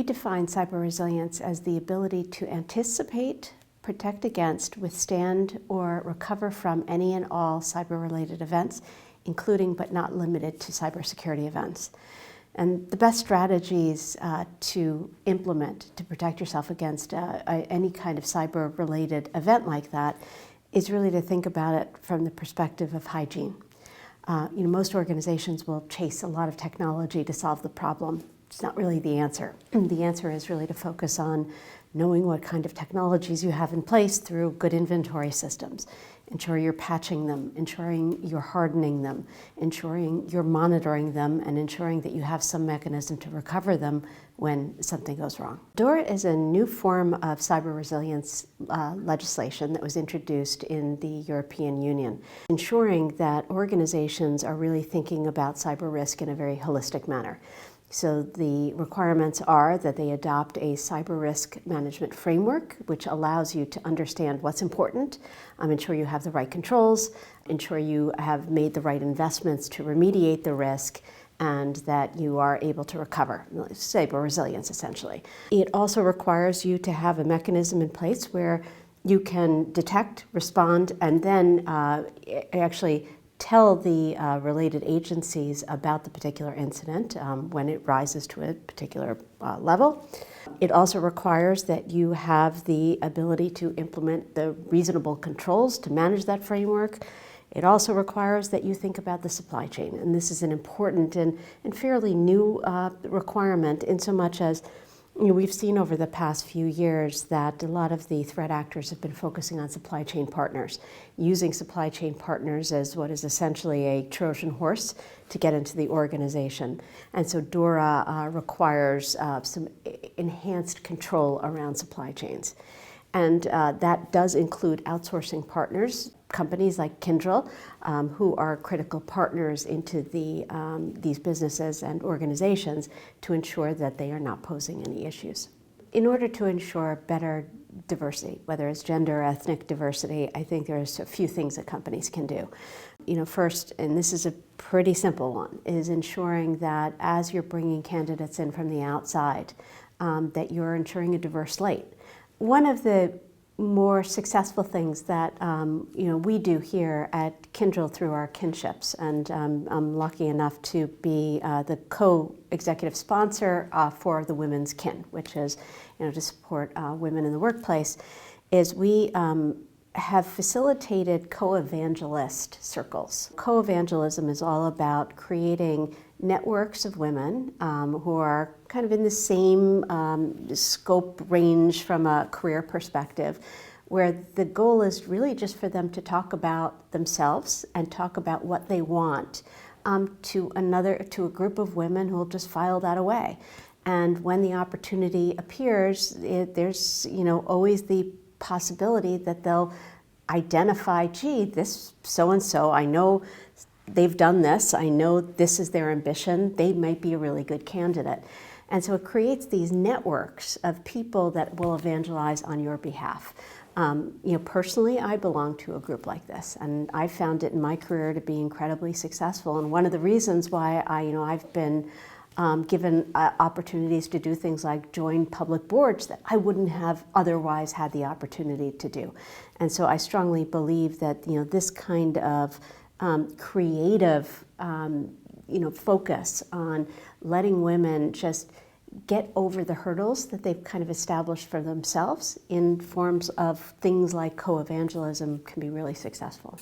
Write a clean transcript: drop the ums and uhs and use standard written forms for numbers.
define cyber resilience as the ability to anticipate, protect against, withstand, or recover from any and all cyber-related events, including but not limited to cybersecurity events. And the best strategies to implement to protect yourself against any kind of cyber-related event like that is really to think about it from the perspective of hygiene. Most organizations will chase a lot of technology to solve the problem. It's not really the answer. The answer is really to focus on knowing what kind of technologies you have in place through good inventory systems. Ensure you're patching them, ensuring you're hardening them, ensuring you're monitoring them, and ensuring that you have some mechanism to recover them when something goes wrong. DORA is a new form of cyber resilience legislation that was introduced in the European Union, ensuring that organizations are really thinking about cyber risk in a very holistic manner. So the requirements are that they adopt a cyber risk management framework, which allows you to understand what's important, ensure you have the right controls, ensure you have made the right investments to remediate the risk, and that you are able to recover, cyber resilience essentially. It also requires you to have a mechanism in place where you can detect, respond, and then actually tell the related agencies about the particular incident when it rises to a particular level. It also requires that you have the ability to implement the reasonable controls to manage that framework. It also requires that you think about the supply chain, and this is an important and fairly new requirement in so much as we've seen over the past few years that a lot of the threat actors have been focusing on supply chain partners, using supply chain partners as what is essentially a Trojan horse to get into the organization. And so DORA requires some enhanced control around supply chains. And that does include outsourcing partners, companies like Kyndryl, who are critical partners into these businesses and organizations to ensure that they are not posing any issues. In order to ensure better diversity, whether it's gender or ethnic diversity, I think there's a few things that companies can do. First, and this is a pretty simple one, is ensuring that as you're bringing candidates in from the outside, that you're ensuring a diverse slate. One of the more successful things that we do here at Kyndryl through our kinships, and I'm lucky enough to be the co-executive sponsor for the Women's Kin, which is to support women in the workplace, is we have facilitated co-evangelist circles. Co-evangelism is all about creating networks of women who are kind of in the same scope range from a career perspective, where the goal is really just for them to talk about themselves and talk about what they want to a group of women who will just file that away. And when the opportunity appears, there's always the possibility that they'll identify, gee, this so-and-so, I know they've done this, I know this is their ambition, they might be a really good candidate. And so it creates these networks of people that will evangelize on your behalf. Personally, I belong to a group like this, and I found it in my career to be incredibly successful. And one of the reasons why I've been given opportunities to do things like join public boards that I wouldn't have otherwise had the opportunity to do. And so I strongly believe that this kind of creative focus on letting women just get over the hurdles that they've kind of established for themselves in forms of things like co-evangelism can be really successful.